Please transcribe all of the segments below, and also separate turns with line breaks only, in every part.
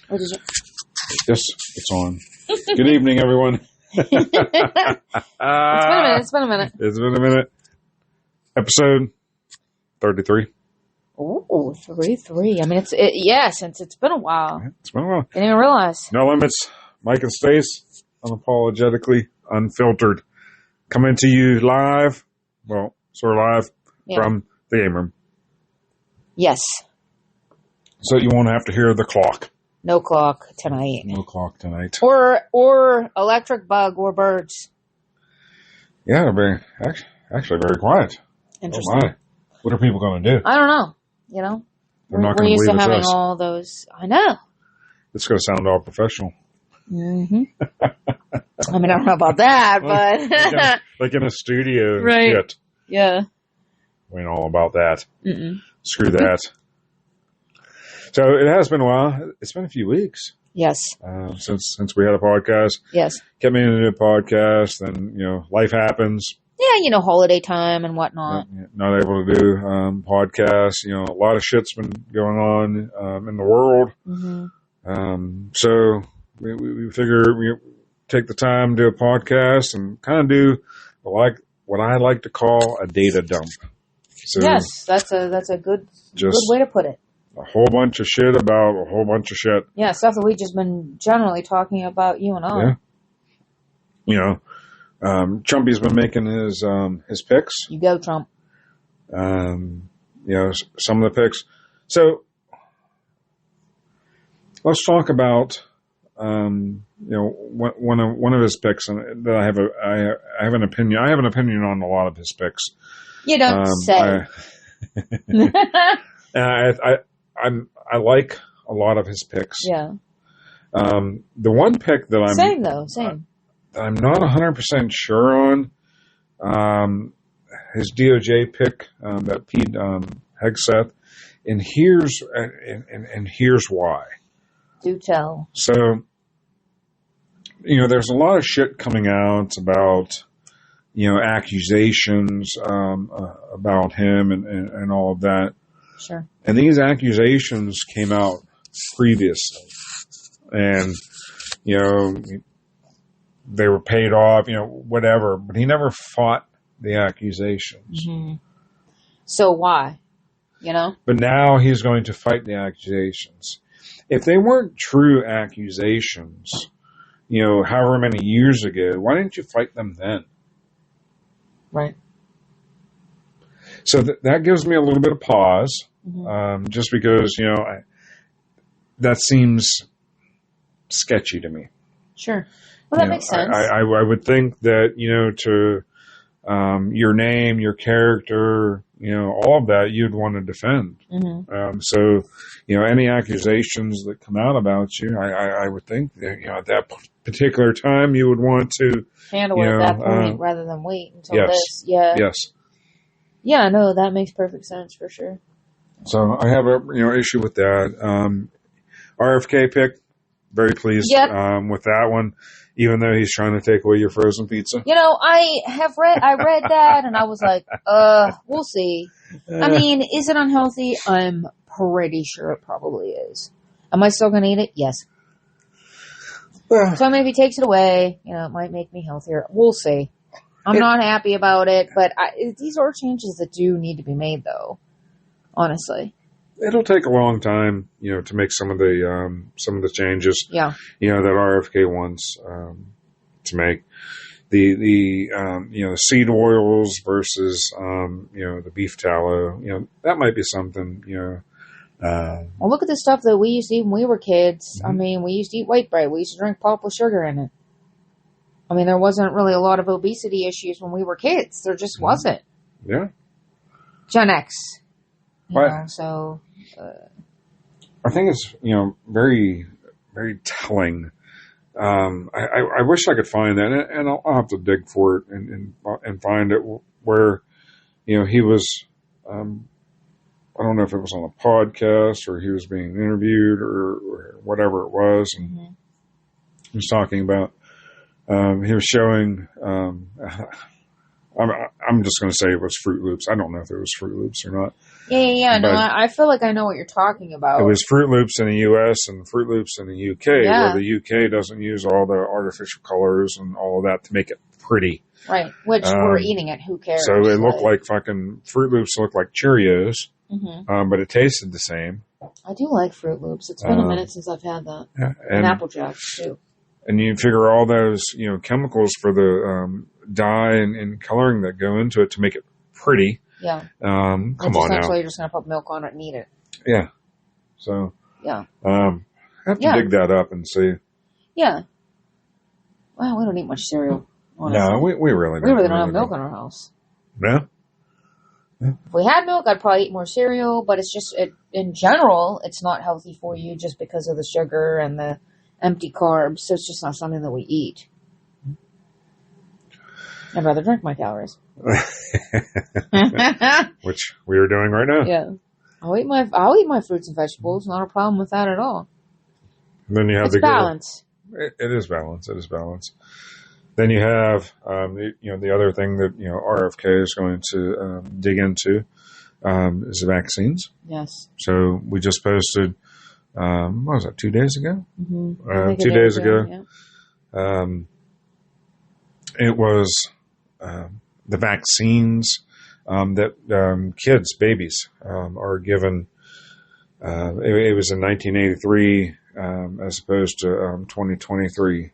What is it?
Yes, it's on. Good evening, everyone.
It's been a minute. It's been a minute.
It's been a minute. Episode 33.
Ooh, 33. I mean, since it's been a while.
It's been a while.
Didn't even realize.
No Limits. Mike and Stace, unapologetically unfiltered. Coming to you live. Well, sort of live from the game room.
Yes.
So you won't have to hear the clock.
No clock tonight.
No clock tonight.
Or electric bug or birds.
Yeah, it'll be actually very quiet.
Interesting.
Oh my. What are people going to do?
I don't know. You know?
They're not
We're
going to
used
believe
to
it's
having
us.
all those. I know.
It's going to sound all professional.
Mm-hmm. I mean, I don't know about that, but...
like in a studio.
Right.
Shit.
Yeah.
We know all about that.
Mm-mm.
Screw that. So it has been a while. It's been a few weeks
Yes.
since we had a podcast.
Yes.
Kept me into a podcast, then life happens.
Yeah, holiday time and whatnot.
Not able to do podcasts. A lot of shit's been going on in the world.
Mm-hmm.
So we figure we take the time to do a podcast and kind of do what I like to call a data dump. So
Yes, that's a good way to put it.
A whole bunch of shit about a whole bunch of shit.
Yeah, stuff that we've just been generally talking about, you and I.
Yeah. Trumpy's been making his picks.
You go, Trump.
Some of the picks. So let's talk about one of his picks, and that I have an opinion. I have an opinion on a lot of his picks.
You don't say.
I like a lot of his picks.
Yeah.
The one pick that
Same.
I'm not 100% sure on, his DOJ pick, that Pete Hegseth, and here's why.
Do tell.
So, there's a lot of shit coming out about, accusations about him and all of that.
Sure.
And these accusations came out previously. And, they were paid off, whatever. But he never fought the accusations.
Mm-hmm. So why?
But now he's going to fight the accusations. If they weren't true accusations, however many years ago, why didn't you fight them then?
Right.
So that gives me a little bit of pause,
Mm-hmm.
just because, that seems sketchy to me.
Sure. Well, that makes sense.
I would think that, to your name, your character, all of that you'd want to defend.
Mm-hmm.
So, any accusations that come out about you, I would think that, at that particular time you would want to
handle it at that point rather than wait until this. Yeah.
Yes.
Yeah, no, that makes perfect sense for sure.
So I have a issue with that. RFK pick, very pleased with that one, even though he's trying to take away your frozen pizza.
I read that and I was like, we'll see. I mean, is it unhealthy? I'm pretty sure it probably is. Am I still going to eat it? Yes. So maybe if he takes it away, it might make me healthier. We'll see. I'm not happy about it, but these are changes that do need to be made, though. Honestly,
it'll take a long time, to make some of the changes.
Yeah.
That RFK wants to make. The seed oils versus the beef tallow. That might be something.
Well, look at the stuff that we used to eat when we were kids.
Mm-hmm.
I mean, we used to eat white bread. We used to drink pop with sugar in it. I mean, there wasn't really a lot of obesity issues when we were kids. There just wasn't.
Yeah.
Gen X.
So. I think it's, very, very telling. I wish I could find that, and I'll have to dig for it and find it where, he was, I don't know if it was on a podcast or he was being interviewed or whatever it was. And he was talking about, he was showing, I'm just going to say it was Fruit Loops. I don't know if it was Fruit Loops or not.
Yeah. No, I feel like I know what you're talking about.
It was Fruit Loops in the U.S. and Fruit Loops in the UK, where the UK doesn't use all the artificial colors and all of that to make it pretty.
Right, which we're eating it. Who cares?
So it looked like fucking Fruit Loops looked like Cheerios, but it tasted the same.
I do like Fruit Loops. It's been a minute since I've had that.
Yeah,
and Apple Jacks too.
And you figure all those, chemicals for the dye and coloring that go into it to make it pretty.
Yeah.
Come on now.
Essentially, you're just going to put milk on it and eat it.
Yeah. So.
Yeah.
I have to dig that up and see.
Yeah. Well, we don't eat much cereal. Honestly.
No, we really don't.
We really don't have milk in our house.
Yeah.
If we had milk, I'd probably eat more cereal, but it's just, in general, it's not healthy for you just because of the sugar and the empty carbs, so it's just not something that we eat. I'd rather drink my calories.
Which we are doing right now.
Yeah. I'll eat my fruits and vegetables, not a problem with that at all.
And then you have
balance.
It is balance. It is balance. Then you have, the other thing that, RFK is going to dig into is the vaccines.
Yes.
So we just posted, what was that, 2 days ago?
Mm-hmm.
2 days ago.
Yeah.
It was the vaccines that kids, babies, are given. It was in 1983 as opposed to 2023.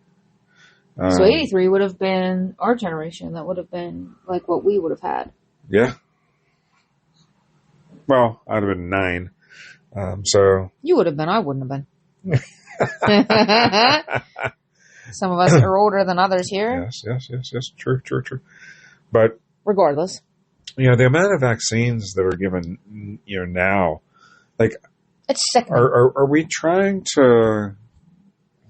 So 83 would have been our generation. That would have been like what we would have had.
Yeah. Well, I'd have been 9. So
you would have been. I wouldn't have been. Some of us are older than others here.
Yes. True. But
regardless,
the amount of vaccines that are given, now, like,
it's sick.
Are we trying to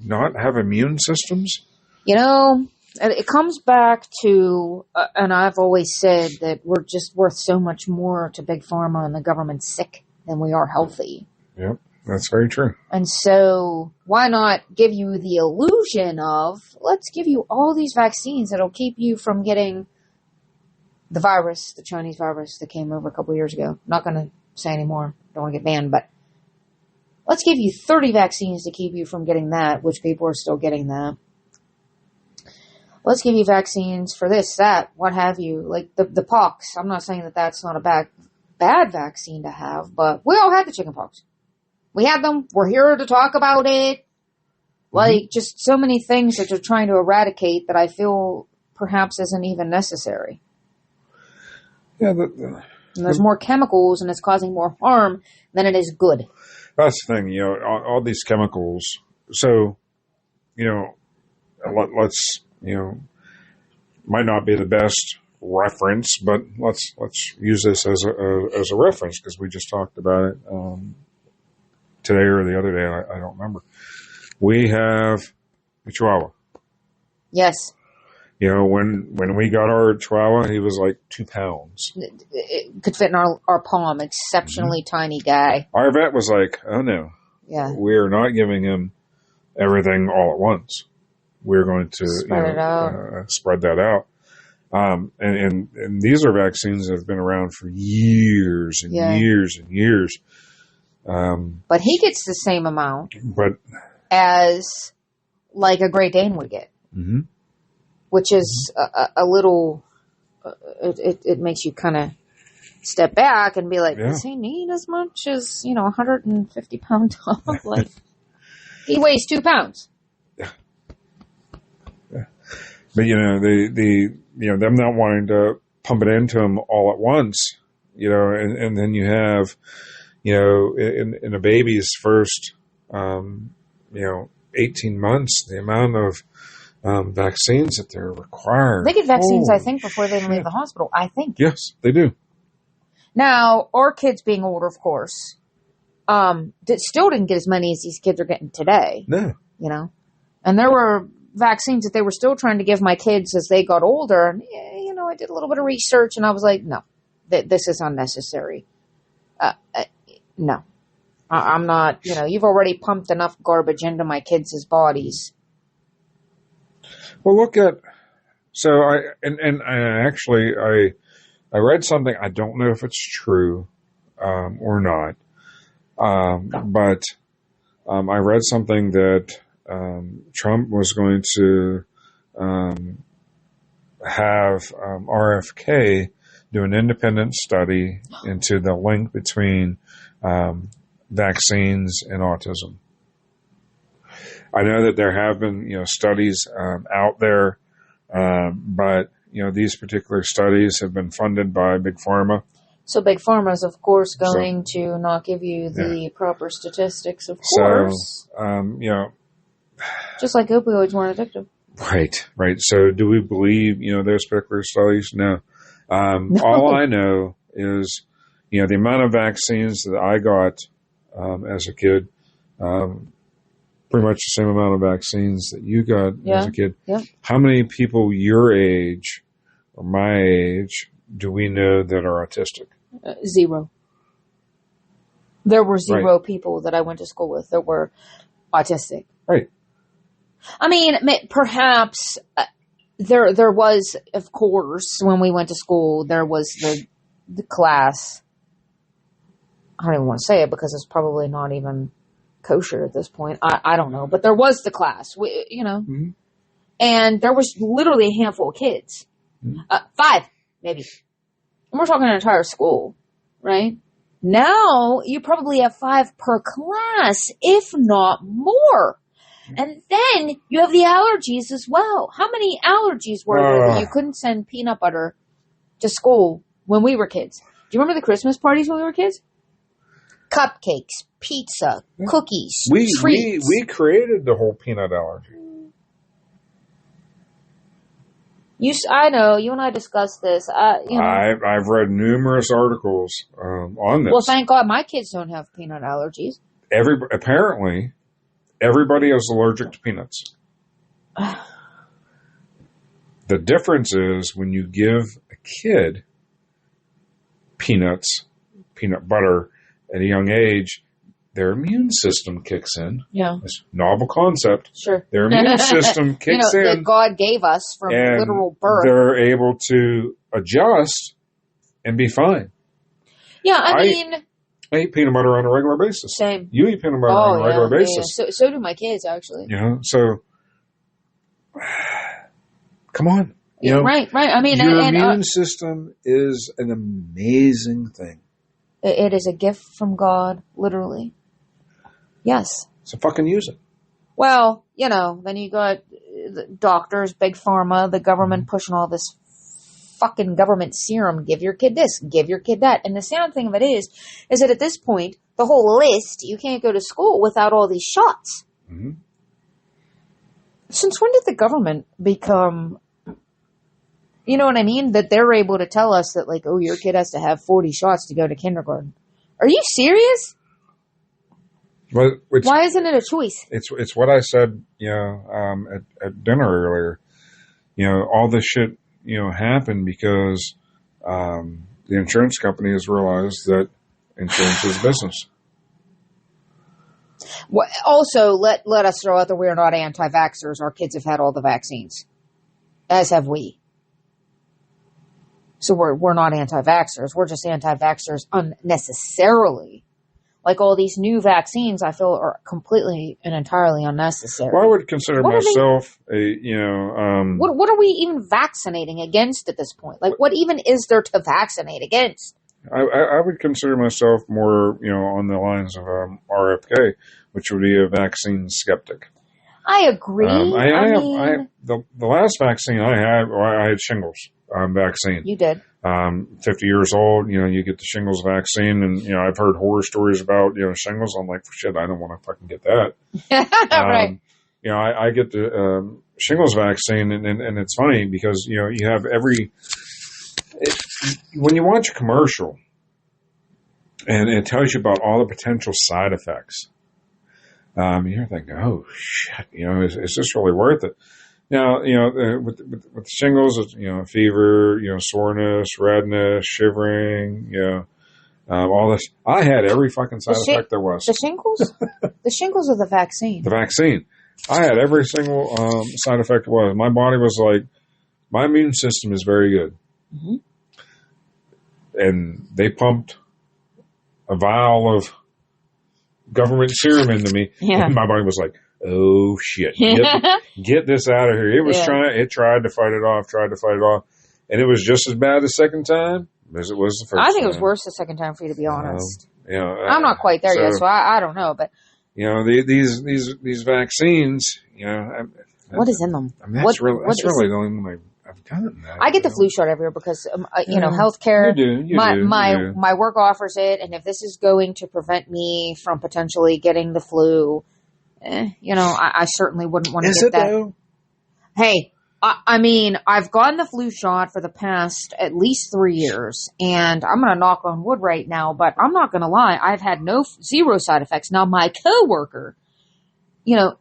not have immune systems?
It comes back to, and I've always said that we're just worth so much more to Big Pharma and the government sick than we are healthy.
Yep, that's very true.
And so why not give you the illusion of, let's give you all these vaccines that'll keep you from getting the virus, the Chinese virus that came over a couple of years ago. Not going to say anymore. Don't want to get banned, but let's give you 30 vaccines to keep you from getting that, which people are still getting that. Let's give you vaccines for this, that, what have you. Like the pox. I'm not saying that that's not a bad vaccine to have, but we all had the chicken pox. We had them. We're here to talk about it. Like, just so many things that they're trying to eradicate that I feel perhaps isn't even necessary.
Yeah,
and there's more chemicals, and it's causing more harm than it is good.
That's the thing, all these chemicals. So, let's, might not be the best reference, but let's use this as a reference because we just talked about it today or the other day. I don't remember. We have a Chihuahua.
Yes.
When we got our Chihuahua, he was like 2 pounds.
It could fit in our palm. Exceptionally tiny guy.
Our vet was like, "Oh no, we're not giving him everything all at once. We're going to spread that out." And these are vaccines that have been around for years and years and years.
But he gets the same amount, as like a Great Dane would get, which is a little. It makes you kind of step back and be like, does he need as much as 150-pound dog? Like, he weighs 2 pounds.
But them not wanting to pump it into him all at once, and then you have, in a baby's first, 18 months, the amount of vaccines that they're required.
They get vaccines, I think, before they leave the hospital. I think.
Yes, they do.
Now, our kids being older, of course, still didn't get as many as these kids are getting today.
No.
And there were vaccines that they were still trying to give my kids as they got older. And, I did a little bit of research and I was like, no, this is unnecessary. No. I'm not, you've already pumped enough garbage into my kids' bodies.
Well, look at So I actually I read something. I don't know if it's true or not, but I read something that Trump was going to have RFK do an independent study into the link between vaccines and autism. I know that there have been, studies out there, but these particular studies have been funded by Big Pharma.
So Big Pharma is, of course, going to not give you the proper statistics, of course.
So,
just like opioids weren't addictive.
Right. So do we believe, those particular studies? No. All I know is, the amount of vaccines that I got as a kid, pretty much the same amount of vaccines that you got as a kid.
Yeah.
How many people your age or my age do we know that are autistic?
0. There were 0 people that I went to school with that were autistic.
Right.
I mean, perhaps there was, of course, when we went to school, there was the class. I don't even want to say it because it's probably not even kosher at this point. I don't know, but there was the class,
Mm-hmm.
and there was literally a handful of kids, 5 maybe. And we're talking an entire school, right? Now you probably have 5 per class, if not more. And then you have the allergies as well. How many allergies were there that you couldn't send peanut butter to school when we were kids? Do you remember the Christmas parties when we were kids? Cupcakes, pizza, cookies, treats.
We created the whole peanut allergy.
I know, you and I discussed this.
I've read numerous articles on this.
Well, thank God my kids don't have peanut allergies.
Apparently, everybody is allergic to peanuts. The difference is when you give a kid peanuts, peanut butter at a young age, their immune system kicks in.
Yeah.
It's a novel concept.
Sure.
Their immune system kicks in.
That God gave us from literal birth.
They're able to adjust and be fine.
Yeah, I mean...
I eat peanut butter on a regular basis.
Same.
You eat peanut butter on a regular basis.
Yeah. So do my kids, actually.
So... Come on.
Right. I mean...
Your immune system is an amazing thing.
It is a gift from God, literally. Yes.
So fucking use it.
Well, then you got the doctors, Big Pharma, the government pushing all this fucking government serum. Give your kid this, give your kid that. And the sad thing of it is that at this point, the whole list, you can't go to school without all these shots.
Mm-hmm.
Since when did the government become... You know what I mean? That they're able to tell us that, like, your kid has to have 40 shots to go to kindergarten. Are you serious?
Well,
why isn't it a choice?
It's what I said, at dinner earlier. All this shit, happened because the insurance company has realized that insurance is business.
Well, also, let us throw out that we're not anti-vaxxers. Our kids have had all the vaccines, as have we. So we're not anti-vaxxers. We're just anti-vaxxers unnecessarily. Like all these new vaccines, I feel are completely and entirely unnecessary.
Well, I would consider myself
What are we even vaccinating against at this point? Like, what even is there to vaccinate against?
I would consider myself more, on the lines of RFK, which would be a vaccine skeptic.
I agree.
The last vaccine I had shingles vaccine.
You did.
50 years old, you get the shingles vaccine, and I've heard horror stories about shingles. I'm like, shit, I don't want to fucking get that.
Right.
I get the shingles vaccine, and it's funny because you have when you watch a commercial, and it tells you about all the potential side effects. You're thinking, oh shit, is this really worth it? Now, with shingles, it's, fever, soreness, redness, shivering, all this. I had every fucking side effect there was.
The shingles? The shingles or the vaccine?
The vaccine. I had every single side effect there was. My body was like, My immune system is very good.
Mm-hmm.
And they pumped a vial of government serum into me.
Yeah.
And my body was like, oh shit, get this out of here. It was it tried to fight it off. And it was just as bad the second time as it was the first time.
I think it was worse the second time, for you to be honest.
I'm
not quite there yet, so I don't know, but
these vaccines,
what is in them?
I mean, that's really the only one I've gotten.
I get the flu shot every year because healthcare.
You do.
My work offers it, and if this is going to prevent me from potentially getting the flu, I certainly wouldn't want to get that.
Though?
Hey, I mean, I've gotten the flu shot for the past at least 3 years, and I'm going to knock on wood right now, but I'm not going to lie. I've had zero side effects. Now, my coworker,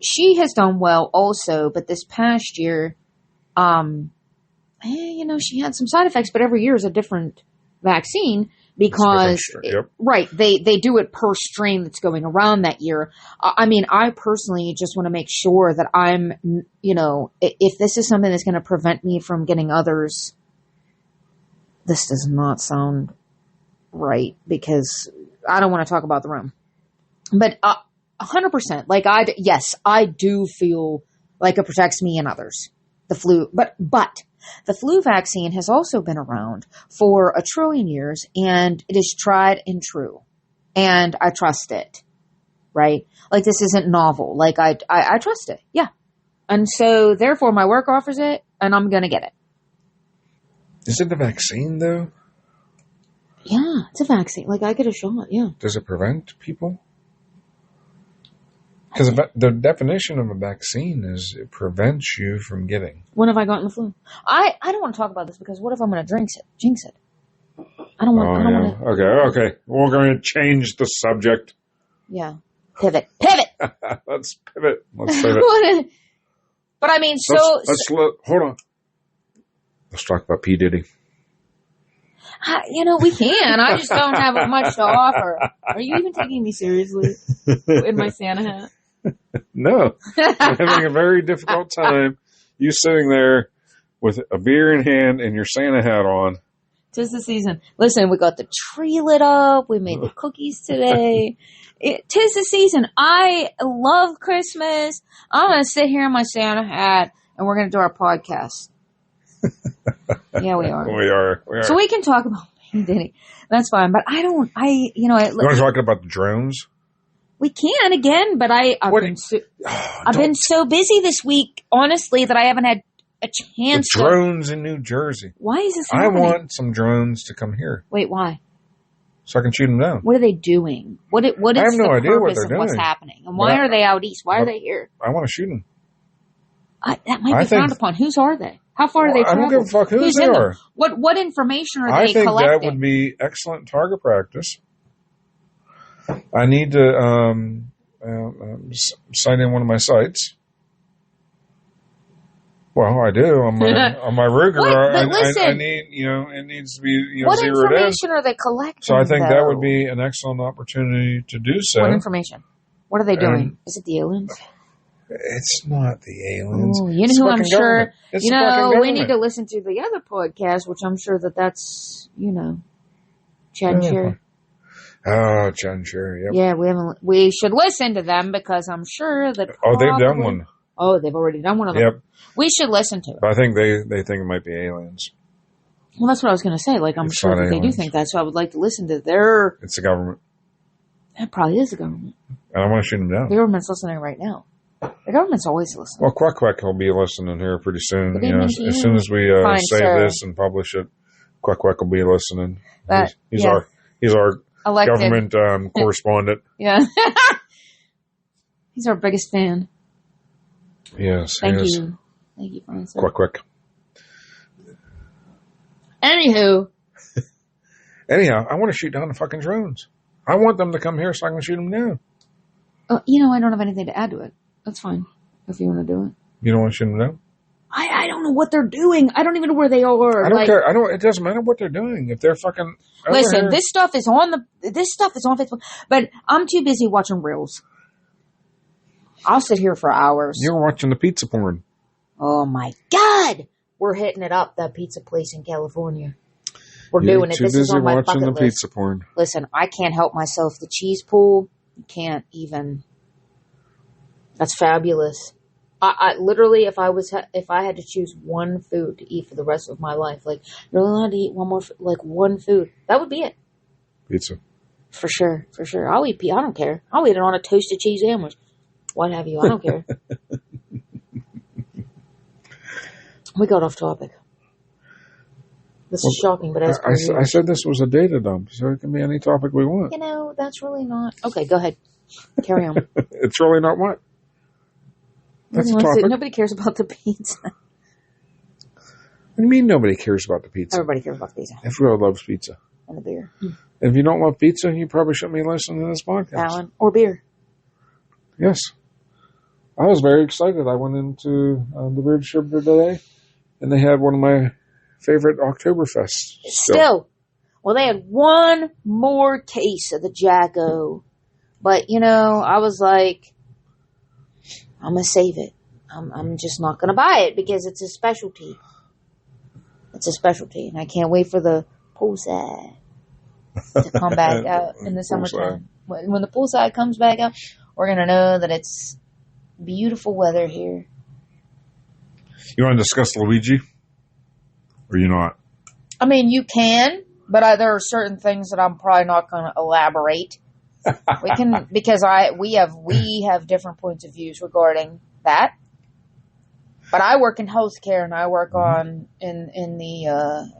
she has done well also, but this past year, she had some side effects, but every year is a different vaccine because, right, they do it per strain that's going around that year. I mean, I personally just want to make sure that I'm, if this is something that's going to prevent me from getting others, this does not sound right because I don't want to talk about the room. But 100%, yes, I do feel like it protects me and others, the flu, but the flu vaccine has also been around for 1 trillion years, and it is tried and true, and I trust it, right? Like, this isn't novel. Like, I trust it, yeah. And so, therefore, my work offers it, and I'm going to get it.
Is it the vaccine, though?
Yeah, it's a vaccine. Like, I get a shot, yeah.
Does it prevent people? Because the definition of a vaccine is it prevents you from getting.
When have I gotten the flu? I don't want to talk about this because what if I'm going to jinx it? I don't want to.
Okay. We're going to change the subject.
Yeah. Pivot.
Let's pivot.
But I mean,
hold on. Let's talk about P. Diddy.
We can. I just don't have much to offer. Are you even taking me seriously in my Santa hat?
No. I'm having a very difficult time. You sitting there with a beer in hand and your Santa hat on.
'Tis the season. Listen, we got the tree lit up. We made the cookies today. 'Tis the season. I love Christmas. I'm going to sit here in my Santa hat and we're going to do our podcast. Yeah, we are.
We are.
So we can talk about Diddy. That's fine. But I don't,
you want to talk about the drones?
We can again, but I've been so busy this week, honestly, that I haven't had a chance.
The drones in New Jersey.
Why is this happening?
I want some drones to come here.
Wait, why?
So I can shoot them down.
What are they doing? What is
I have no
the
idea what
purpose
they're
of
doing.
what's happening? And why are they out east? Why are they here?
I want to shoot them.
That might be frowned upon. Whose are they? How far are they traveling?
I don't give a fuck whose they are.
What information are they collecting?
I think that would be excellent target practice. I need to sign in one of my sites. Well, I do on my Ruger. I need, it needs to be
what
zeroed in.
What information are they collecting?
So I think that would be an excellent opportunity to do so.
What information? What are they doing? Is it the aliens?
It's not the aliens.
Ooh, you know who I'm sure. We need to listen to the other podcast, which I'm sure that's Chad and Sherry.
Oh, Chad and Sherry. Yep.
Yeah, we should listen to them because I'm sure that.
They've done one.
Oh, they've already done one of them.
Yep.
We should listen to it.
But I think they think it might be aliens.
Well, that's what I was going to say. Like, I'm sure that they do think that, so I would like to listen to their.
It's the government.
It probably is the government.
And I want to shoot them down.
The government's listening right now. The government's always listening.
Well, Quack will be listening here pretty soon. As soon as we save this and publish it, Quack will be listening. He's our elected government correspondent.
Yeah. He's our biggest fan.
Yes.
Thank you, Francis.
Quack.
Anywho,
I want to shoot down the fucking drones. I want them to come here so I can shoot them down.
I don't have anything to add to it. That's fine if you want to do it.
You don't want to shoot them down?
I don't know what they're doing. I don't even know where they are.
I don't care. It doesn't matter what they're doing. If they're fucking
listen,
here.
this stuff is on Facebook, but I'm too busy watching reels. I'll sit here for hours.
You're watching the pizza porn.
Oh my God. we're hitting it up, that pizza place in California. We're
You're
doing it.
too
This is
busy
on my
watching
bucket
the
list.
pizza porn.
Listen, I can't help myself. The cheese pool, you can't even. That's fabulous. I literally, if I had to choose one food to eat for the rest of my life, like you're only allowed to eat one food, that would be it.
Pizza.
For sure. I'll eat pizza. I don't care. I'll eat it on a toasted cheese sandwich. What have you? I don't care. We got off topic. This is shocking, but as
I said this was a data dump, so it can be any topic we want.
That's really not. Okay, go ahead. Carry on.
It's really not what? That's a topic.
Nobody cares about the pizza.
What do you mean nobody cares about the pizza?
Everybody cares about the pizza.
Everyone loves pizza.
And the beer.
If you don't love pizza, you probably shouldn't be listening to this podcast.
Alan. Or beer.
Yes. I was very excited. I went into the beer distributor today, and they had one of my favorite Oktoberfests.
Still. Well, they had one more case of the Jacko. But, I was like, I'm going to save it. I'm just not going to buy it because it's a specialty. It's a specialty. And I can't wait for the poolside to come back out in the summertime. When the poolside comes back out, we're going to know that it's beautiful weather here.
You want to discuss Luigi? Or you not?
I mean, you can, but there are certain things that I'm probably not going to elaborate. We can, because we have different points of views regarding that. But I work in healthcare and I work on in the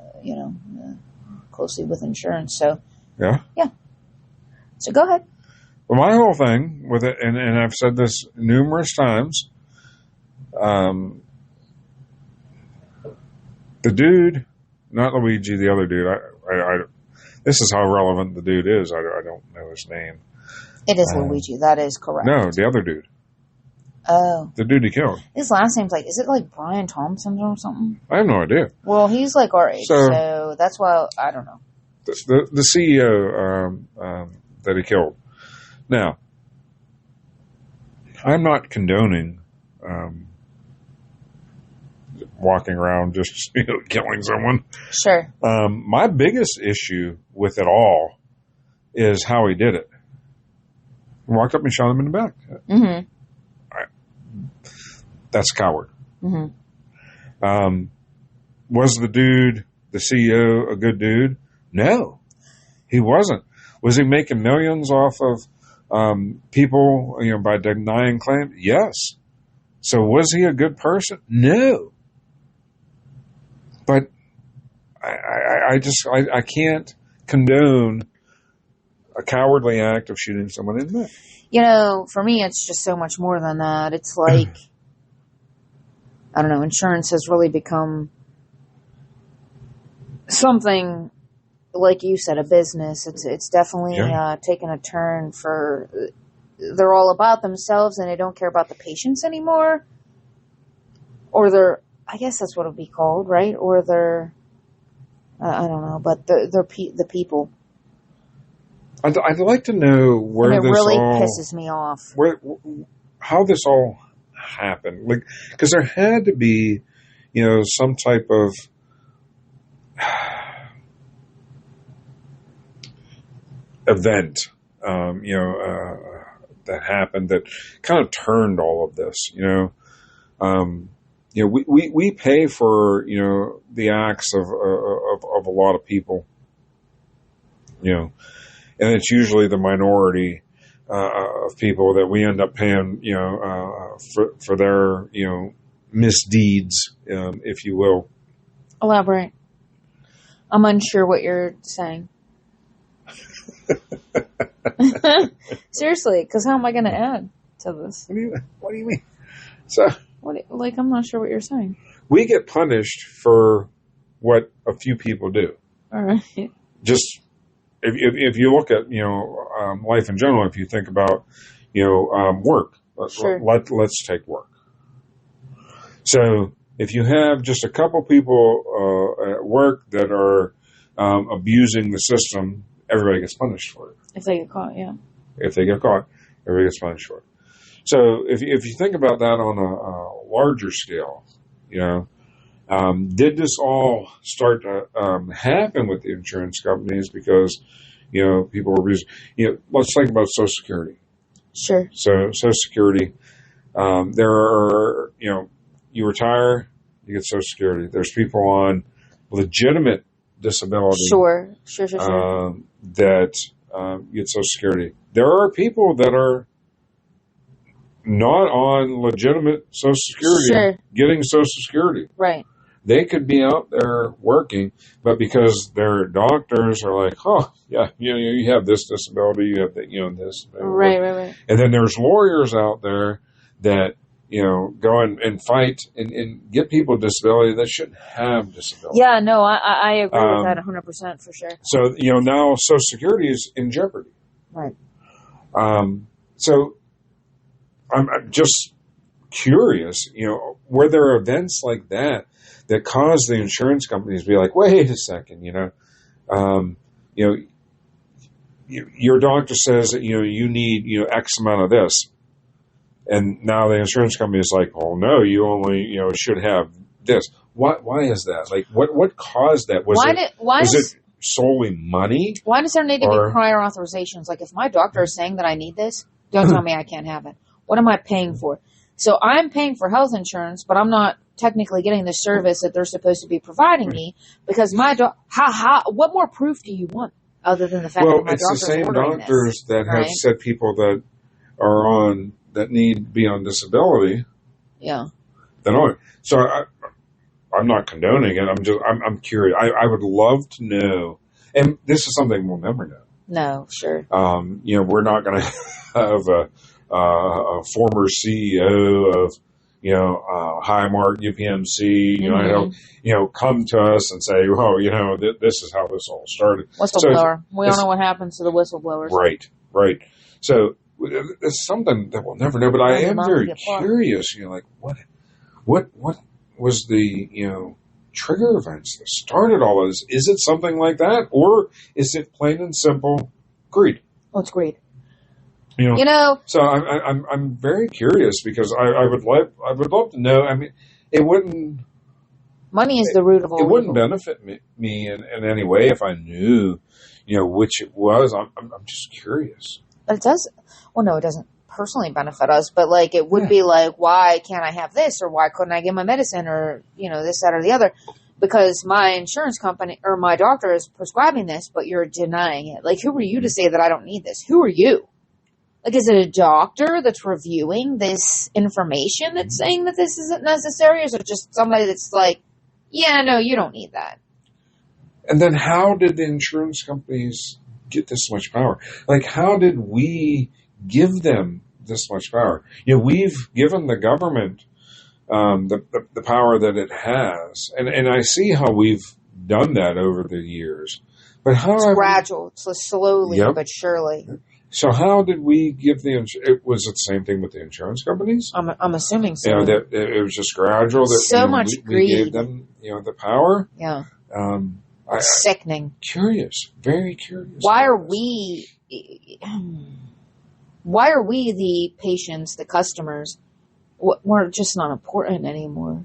closely with insurance. So
yeah.
So go ahead.
Well, my whole thing with it, and I've said this numerous times, the dude, not Luigi, the other dude. This is how relevant the dude is. I don't know his name.
It is Luigi. That is correct.
No, the other dude.
Oh.
The dude he killed.
His last name's is it like Brian Thompson or something?
I have no idea.
Well, he's like our age, so that's why I don't know.
The CEO that he killed. Now, I'm not condoning walking around just killing someone.
Sure.
My biggest issue with it all is how he did it. He walked up and shot him in the back.
Mm-hmm.
That's a coward.
Mm-hmm.
Was the dude, the CEO, a good dude? No, he wasn't. Was he making millions off of people, by denying claims? Yes. So was he a good person? No. But I can't condone a cowardly act of shooting someone in the neck.
For me, it's just so much more than that. It's like, I don't know, insurance has really become something, like you said, a business. It's definitely taken a turn for, they're all about themselves and they don't care about the patients anymore. Or I guess that's what it would be called, right? Or I don't know, but they're the people.
I'd like to know where
and it
this
really
all
pisses me off.
How this all happened, because there had to be, some type of event, that happened that kind of turned all of this. We pay for the acts of a lot of people, and it's usually the minority of people that we end up paying, for their misdeeds, if you will.
Elaborate. I'm unsure what you're saying. Seriously, because how am I going to add to this?
What do you mean? So,
I'm not sure what you're saying.
We get punished for what a few people do.
All right.
Just if you look at life in general, if you think about work,
sure.
Let's take work. So if you have just a couple people at work that are abusing the system, everybody gets punished for it.
If they get caught, yeah.
If they get caught, everybody gets punished for it. So if you think about that on a larger scale, Did this all start to happen with the insurance companies because, people were using, let's think about Social Security.
Sure.
So Social Security, there are, you retire, you get Social Security. There's people on legitimate disability.
Sure.
That get Social Security. There are people that are not on legitimate Social Security getting Social Security.
Right.
They could be out there working, but because their doctors are like, oh, yeah, you have this disability, you have that, this.
Right.
And then there's lawyers out there that, go and fight and get people with disability that shouldn't have disability.
Yeah, no, I agree with that 100% for sure.
So, now Social Security is in jeopardy.
Right.
So I'm just curious, were there events like that cause the insurance companies to be like, wait a second, your doctor says that, you need, X amount of this. And now the insurance company is like, oh no, you only, should have this. Why is that? Like, what caused that? Was it solely money?
Why does there need to be prior authorizations? Like, if my doctor is saying that I need this, don't tell me I can't have it. What am I paying for? So I'm paying for health insurance, but I'm not technically getting the service that they're supposed to be providing me because my what more proof do you want other than the fact that my doctor's
it's the same doctors that
right?
have said people that are that need to be on disability.
Yeah.
That aren't. So I'm not condoning it. I'm curious. I would love to know, and this is something we'll never know.
No, sure.
We're not going to have a former CEO of, Highmark, UPMC, come to us and say, oh, this is how this all started.
Whistleblower. We all know what happens to the whistleblowers.
Right. So it's something that we'll never know, but I am very curious, what was the, trigger events that started all of this? Is it something like that? Or is it plain and simple greed?
Oh, it's greed.
So I'm very curious because I would love to know. I mean, it wouldn't.
Money is the root of all.
It wouldn't benefit me in any way if I knew, which it was. I'm just curious.
But it does. Well, no, it doesn't personally benefit us. But like, it would be like, why can't I have this, or why couldn't I get my medicine, or this, that, or the other? Because my insurance company or my doctor is prescribing this, but you're denying it. Like, who are you to say that I don't need this? Who are you? Like, is it a doctor that's reviewing this information that's saying that this isn't necessary? Or is it just somebody that's like, yeah, no, you don't need that?
And then how did the insurance companies get this much power? Like, how did we give them this much power? We've given the government the power that it has. And I see how we've done that over the years. But how
it's gradual. It's slowly but surely.
So how did we give was it the same thing with the insurance companies?
I'm assuming so.
That it was just gradual. That we gave them, the power.
Yeah.
Sickening. Curious. Very curious.
Why are we the patients, the customers? We're just not important anymore.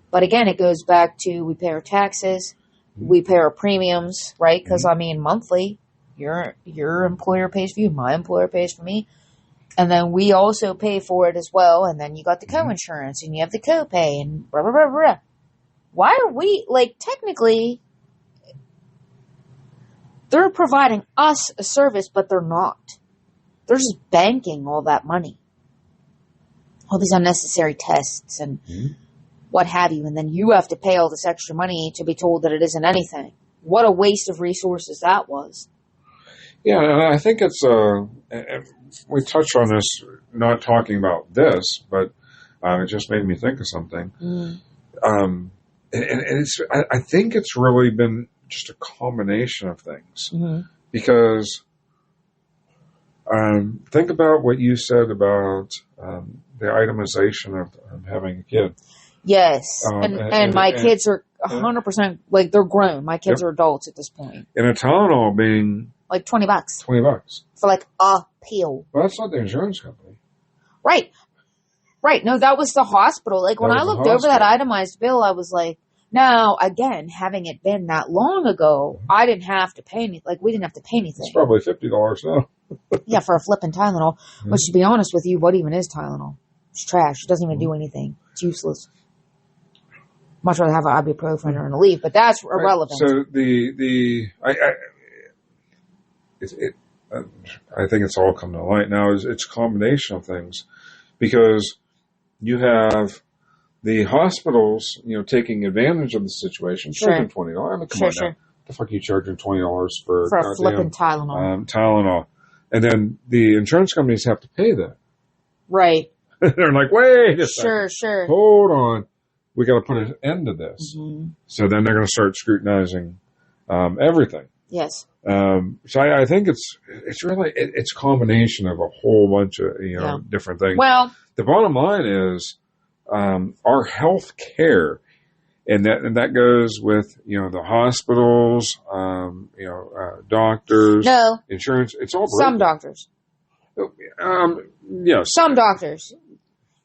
But again, it goes back to we pay our taxes, we pay our premiums, right? Because monthly. Your employer pays for you, my employer pays for me. And then we also pay for it as well. And then you got the co-insurance and you have the co-pay and blah, blah, blah, blah. Why are we, technically, they're providing us a service, but they're not. They're just banking all that money. All these unnecessary tests and what have you. And then you have to pay all this extra money to be told that it isn't anything. What a waste of resources that was.
Yeah, and I think it's we touched on this, not talking about this, but it just made me think of something. And I think it's really been just a combination of things. Because think about what you said about the itemization of having a kid.
Yes, and my kids are 100%, they're grown. My kids are adults at this point.
And a Tylenol being...
$20. $20. For a pill.
Well, that's not the insurance company.
Right. Right. No, that was the hospital. Like, when I looked over that itemized bill, I was like, now, again, having it been that long ago, I didn't have to pay anything. Like, we didn't have to pay anything.
It's probably $50 now.
Yeah, for a flipping Tylenol.
Mm-hmm.
Which, to be honest with you, what even is Tylenol? It's trash. It doesn't even do anything. It's useless. Much rather have an ibuprofen or an Aleve, but that's irrelevant.
So I think it's all come to light now. It's a combination of things, because you have the hospitals, taking advantage of the situation, charging $20. I mean, come on now. The fuck are you charging $20 for
a flipping Tylenol?
Tylenol, and then the insurance companies have to pay that.
Right.
They're like, wait a second.
Sure.
Hold on. We got to put an end to this.
Mm-hmm.
So then they're going to start scrutinizing everything.
Yes.
So I think it's really a combination of a whole bunch of different things.
Well,
the bottom line is our health care, and that goes with the hospitals, doctors, insurance. It's all broken.
Some doctors.
Yes.
Some doctors,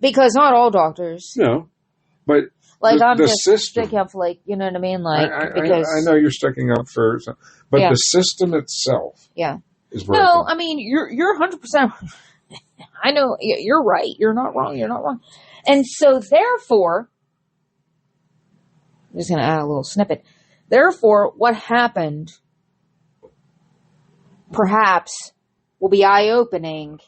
because not all doctors.
No, but
like I'm
the
just
system,
sticking up for, like, you know what I mean, like,
because I know you're sticking up for, but the system itself, is broken.
No, I mean you're 100%. I know you're right. You're not wrong. You're not wrong. And so therefore, I'm just going to add a little snippet. Therefore, what happened perhaps will be eye-opening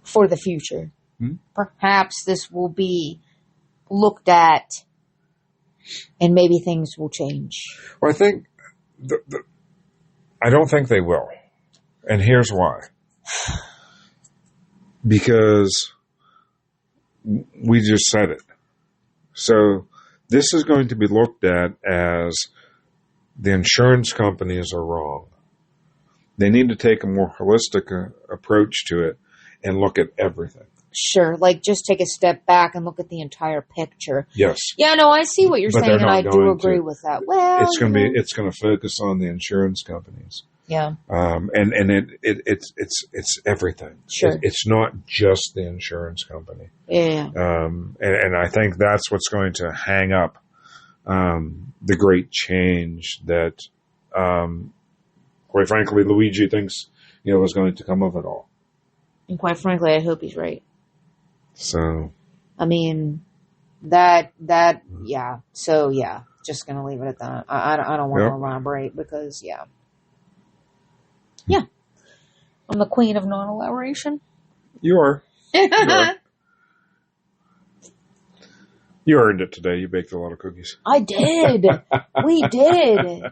for the future.
Hmm?
Perhaps this will be looked at and maybe things will change.
Well, I think I don't think they will. And here's why. Because we just said it. So this is going to be looked at as the insurance companies are wrong. They need to take a more holistic approach to it and look at everything.
Sure, like just take a step back and look at the entire picture.
Yes.
Yeah, no, I see what you're saying, and I do agree with that. Well,
it's going to focus on the insurance companies.
Yeah.
And it's everything.
Sure.
It's not just the insurance company.
Yeah.
And I think that's what's going to hang up the great change that, quite frankly, Luigi thinks is going to come of it all.
And quite frankly, I hope he's right.
So,
I mean, that yeah. So yeah, just gonna leave it at that. I don't want to elaborate because yeah. I'm the queen of non-elaboration.
You are. You earned it today. You baked a lot of cookies.
I did. We did.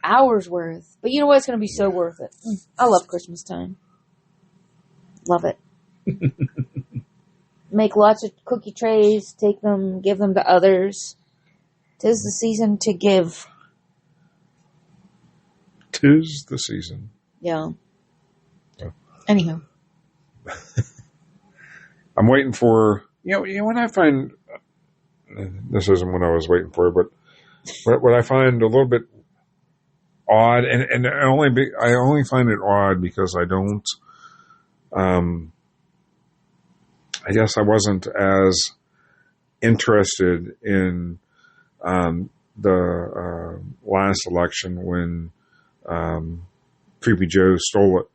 Hours worth. But you know what? It's going to be so worth it. I love Christmas time. Love it. Make lots of cookie trays. Take them. Give them to others. 'Tis the season to give.
'Tis the season.
Yeah. Anyhow.
I'm waiting for, what I find, this isn't what I was waiting for, but what I find a little bit odd, and I only find it odd because I don't, I guess I wasn't as interested in the last election when Creepy Joe stole it.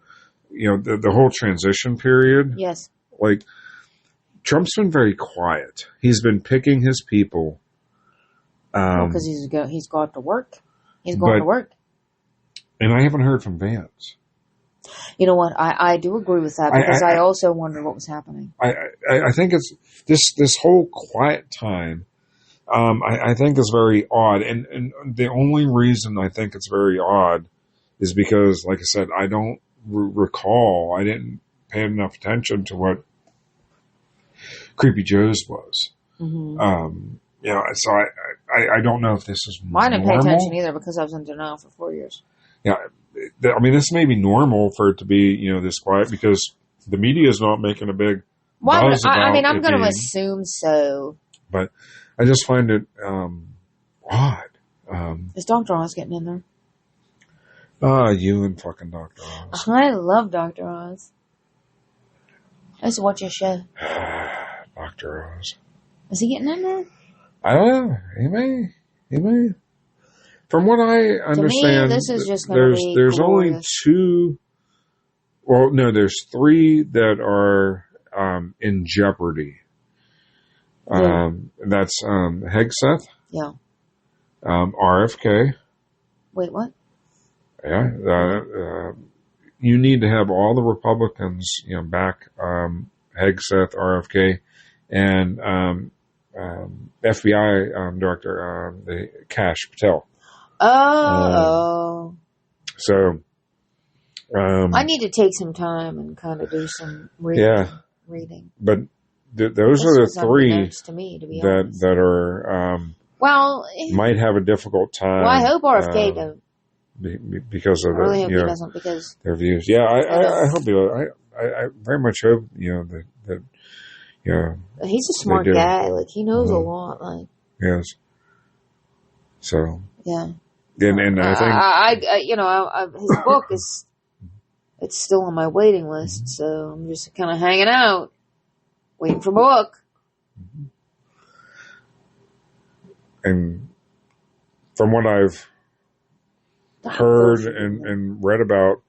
The whole transition period.
Yes.
Like, Trump's been very quiet. He's been picking his people.
Because he's got to work. He's going to work.
And I haven't heard from Vance.
You know what? I do agree with that because I also wondered what was happening.
I think it's this whole quiet time. I think is very odd, and the only reason I think it's very odd is because, like I said, I don't recall. I didn't pay enough attention to what Creepy Joe's was. Mm-hmm. So I don't know if this is normal.
I didn't pay attention either because I was in denial for 4 years.
Yeah, I mean, this may be normal for it to be, this quiet because the media is not making a big buzz about
I mean, I'm going to assume so.
But I just find it odd.
Is Dr. Oz getting in there?
You and fucking Dr. Oz.
I love Dr. Oz. I used to watch your show.
Dr. Oz.
Is he getting in there?
I don't know. He may. From what I understand,
to me, this is just going to be
there's
glorious.
only 2. Well, no, there's 3 that are in jeopardy. That's Hegseth.
Yeah.
RFK.
Wait, what?
Yeah. You need to have all the Republicans, back Hegseth, RFK, and FBI Director the Kash Patel.
Oh.
So.
I need to take some time and kind of do some reading.
Yeah. But those are the 3
to me, to be
that
honest.
that are might have a difficult time.
Well, I hope RFK don't.
Because of
I really hope he doesn't, because
their views. Yeah, I hope he will. I very much hope that
he's a smart guy. Like, he knows a lot. Like,
yes. So
yeah.
And I think
his book is. It's still on my waiting list, so I'm just kind of hanging out, waiting for my book.
And from what I've heard and read about,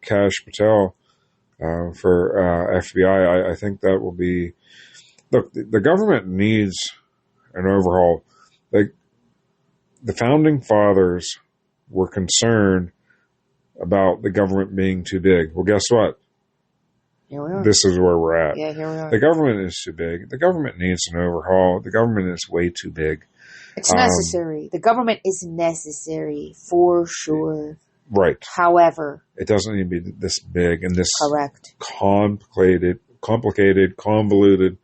Kash Patel for FBI, I think that will be. Look, the government needs an overhaul. Like, the founding fathers were concerned about the government being too big. Well, guess what?
Here we are.
This is where we're at.
Yeah, here we are.
The government is too big. The government needs an overhaul. The government is way too big.
It's necessary. The government is necessary for sure.
Right.
However,
it doesn't need to be this big and this
correct,
complicated, convoluted.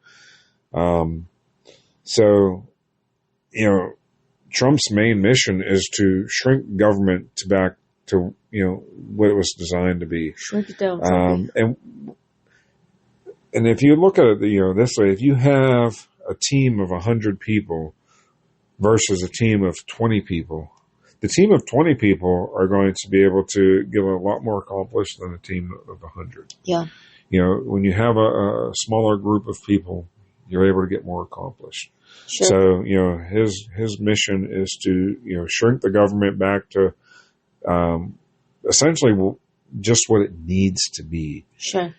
So, Trump's main mission is to shrink government back to what it was designed to be.
Shrink it down.
And if you look at it, this way, if you have a team of 100 people versus a team of 20 people, the team of 20 people are going to be able to get a lot more accomplished than a team of 100.
Yeah.
When you have a smaller group of people, you're able to get more accomplished.
Sure.
So, his mission is to, shrink the government back to essentially just what it needs to be.
Sure.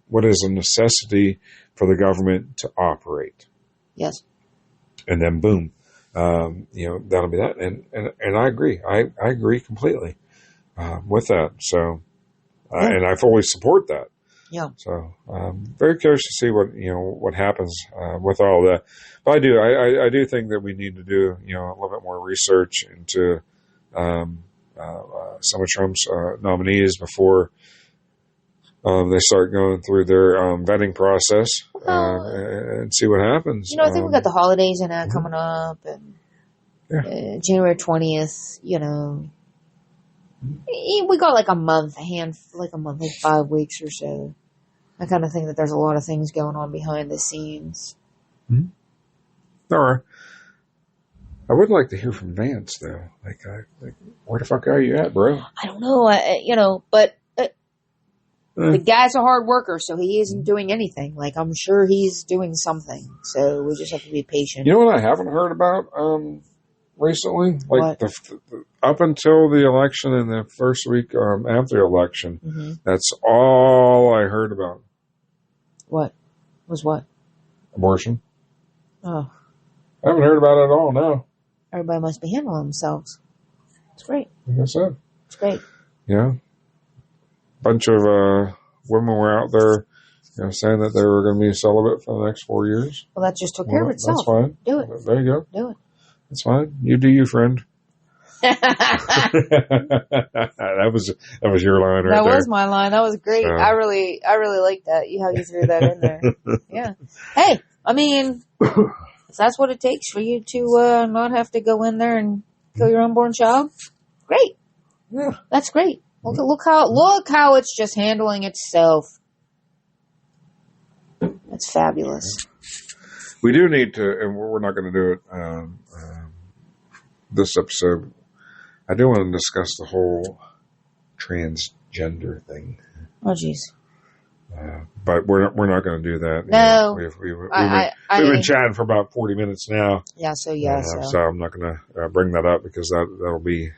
What is a necessity for the government to operate.
Yes.
And then boom, that'll be that. And I agree. I agree completely with that. So, and I fully support that.
Yeah.
So, very curious to see what happens with all that. But I do think that we need to do a little bit more research into some of Trump's nominees before they start going through their vetting process and see what happens.
I think we got the holidays and that coming up, and January 20th. We got like a month, like 5 weeks or so. I kind of think that there's a lot of things going on behind the scenes.
Mm-hmm. All right. I would like to hear from Vance, though. Like, where the fuck are you at, bro?
I don't know. But the guy's a hard worker, so he isn't doing anything. Like, I'm sure he's doing something. So we just have to be patient.
You know what I haven't heard about recently? Like, up until the election and the first week after the election, that's all I heard about.
What? Was what?
Abortion.
Oh.
I haven't heard about it at all, no.
Everybody must be handling themselves. It's great.
Like I said.
It's great.
Yeah. Bunch of women were out there saying that they were going to be celibate for the next 4 years.
Well, that just took care of itself.
That's fine.
Do it.
There you go.
Do it.
That's fine. You do you, friend. that was your line right there.
That was my line. That was great. So, I really liked that. How you threw that in there. Yeah. Hey, I mean, if that's what it takes for you to not have to go in there and kill your unborn child, great.
Yeah.
That's great. Look how it's just handling itself. That's fabulous.
We do need to, and we're not going to do it this episode. I do want to discuss the whole transgender thing.
Oh, jeez.
But we're not going to do that.
No.
We've been chatting for about 40 minutes now.
Yeah, so
So I'm not going to bring that up because that'll be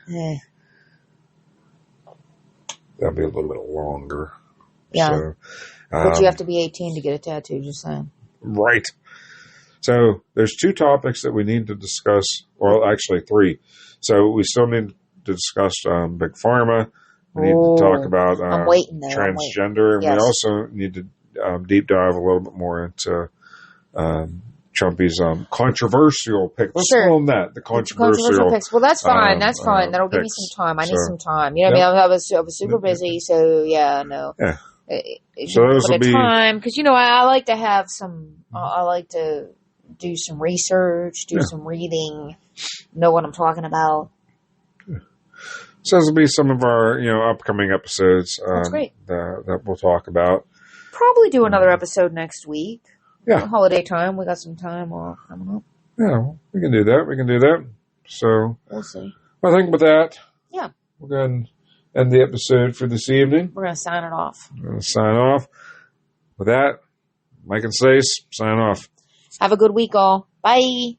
a little bit longer.
Yeah.
So,
but you have to be 18 to get a tattoo, just saying.
Right. So there's 2 topics that we need to discuss. Well, actually 3. So we still need to discuss Big Pharma. We need to talk about
I'm waiting, though.
transgender. And we also need to deep dive a little bit more into Trumpy's controversial pick. Let's call them that, the controversial
picks. Well, that's fine. That's fine. That'll give me some time. I need some time. You know what I mean? I was super busy, so no.
Yeah. So those will be
time because I like to have some. I like to do some research, do some reading, know what I'm talking about.
So those will be some of our upcoming episodes.
That's great.
That we'll talk about.
Probably do another episode next week.
Yeah.
Holiday time. We got some time off coming up.
Yeah, we can do that. So
we'll see.
I think with that,
we're
going to end the episode for this evening.
We're going to sign it off.
We're going to sign off. With that, Mike and Stace, sign off.
Have a good week, all. Bye.